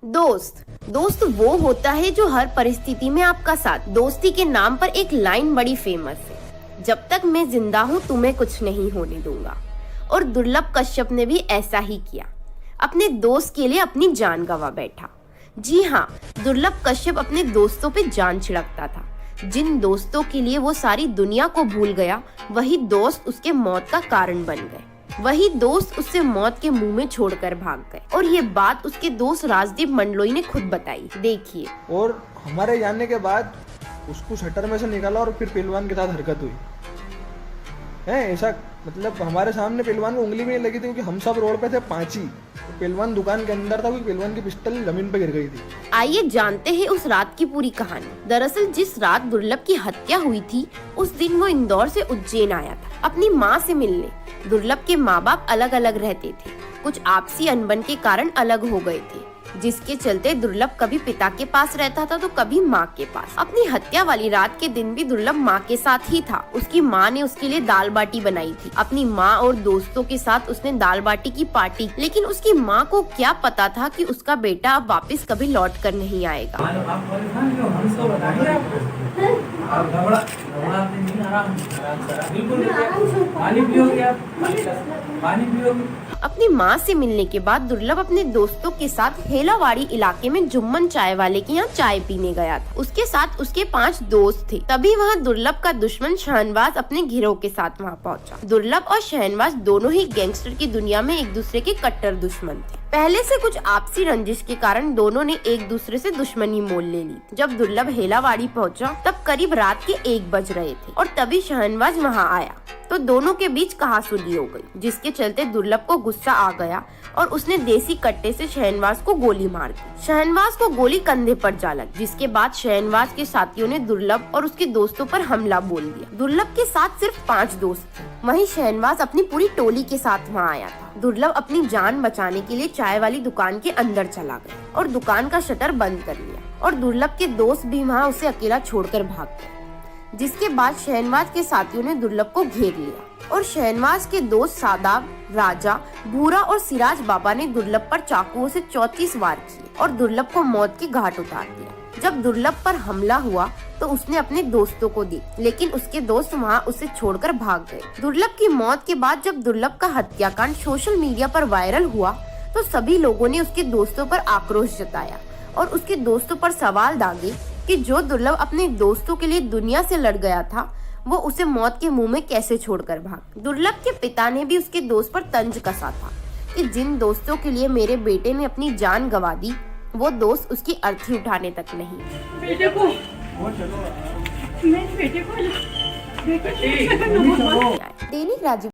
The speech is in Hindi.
दोस्त दोस्त वो होता है जो हर परिस्थिति में आपका साथ। दोस्ती के नाम पर एक लाइन बड़ी फेमस है, जब तक मैं जिंदा हूँ तुम्हें कुछ नहीं होने दूंगा। और दुर्लभ कश्यप ने भी ऐसा ही किया, अपने दोस्त के लिए अपनी जान गंवा बैठा। जी हाँ, दुर्लभ कश्यप अपने दोस्तों पे जान छिड़कता था। जिन दोस्तों के लिए वो सारी दुनिया को भूल गया, वही दोस्त उसके मौत का कारण बन गए। वही दोस्त उससे मौत के मुंह में छोड़कर भाग गए। और ये बात उसके दोस्त राजदीप मंडलोई ने खुद बताई, देखिए। और हमारे जानने के बाद उसको शटर में से निकाला और फिर पहलवान के साथ हरकत हुई है। ऐसा मतलब हमारे सामने पहलवान को उंगली भी नहीं लगी थी, क्योंकि हम सब रोड पे थे पांची, तो पहलवान दुकान के अंदर था, क्योंकि पहलवान की पिस्टल जमीन पे गिर गई थी। आइए जानते हैं उस रात की पूरी कहानी। दरअसल जिस रात दुर्लभ की हत्या हुई थी, उस दिन वो इंदौर से उज्जैन आया था अपनी माँ से मिलने। दुर्लभ के माँ बाप अलग अलग रहते थे, कुछ आपसी अनबन के कारण अलग हो गए थे, जिसके चलते दुर्लभ कभी पिता के पास रहता था तो कभी माँ के पास। अपनी हत्या वाली रात के दिन भी दुर्लभ माँ के साथ ही था। उसकी माँ ने उसके लिए दाल बाटी बनाई थी। अपनी माँ और दोस्तों के साथ उसने दाल बाटी की पार्टी, लेकिन उसकी माँ को क्या पता था कि उसका बेटा अब वापस कभी लौट कर नहीं आएगा। अपनी माँ से मिलने के बाद दुर्लभ अपने दोस्तों के साथ हेलावाड़ी इलाके में जुम्मन चाय वाले के यहाँ चाय पीने गया था। उसके साथ उसके 5 दोस्त थे। तभी वहाँ दुर्लभ का दुश्मन शहनवाज अपने गिरोह के साथ वहाँ पहुँचा। दुर्लभ और शहनवाज दोनों ही गैंगस्टर की दुनिया में एक दूसरे के कट्टर दुश्मन थे। पहले से कुछ आपसी रंजिश के कारण दोनों ने एक दूसरे से दुश्मनी मोल ले ली। जब दुर्लभ हेलावाड़ी पहुंचा, तब करीब रात के 1 बज रहे थे और तभी शहनवाज वहां आया, तो दोनों के बीच कहासुनी हो गई, जिसके चलते दुर्लभ को गुस्सा आ गया और उसने देसी कट्टे से शहनवाज को गोली मार दी। शहनवाज को गोली कंधे पर जा लगी, जिसके बाद शहनवाज के साथियों ने दुर्लभ और उसके दोस्तों पर हमला बोल दिया। दुर्लभ के साथ सिर्फ 5 दोस्त थे, वहीं शहनवाज अपनी पूरी टोली के साथ वहाँ आया था। दुर्लभ अपनी जान बचाने के लिए चाय वाली दुकान के अंदर चला गया और दुकान का शटर बंद कर लिया, और दुर्लभ के दोस्त भी वहाँ उसे अकेला छोड़कर भाग गए। जिसके बाद शहनवाज के साथियों ने दुर्लभ को घेर लिया और शहनवाज के दोस्त सादाब, राजा, भूरा और सिराज बाबा ने दुर्लभ पर चाकुओं से 34 वार किए और दुर्लभ को मौत के घाट उतार दिया। जब दुर्लभ पर हमला हुआ तो उसने अपने दोस्तों को दी, लेकिन उसके दोस्त वहां उसे छोड़कर भाग गए। दुर्लभ की मौत के बाद जब दुर्लभ का हत्याकांड सोशल मीडिया पर वायरल हुआ, तो सभी लोगों ने उसके दोस्तों पर आक्रोश जताया और उसके दोस्तों पर सवाल दागे कि जो दुर्लभ अपने दोस्तों के लिए दुनिया से लड़ गया था, वो उसे मौत के मुंह में कैसे छोड़कर भाग। दुर्लभ के पिता ने भी उसके दोस्त पर तंज कसा था कि जिन दोस्तों के लिए मेरे बेटे ने अपनी जान गंवा दी, वो दोस्त उसकी अर्थी उठाने तक नहीं। बेटे को दैनिक राजीव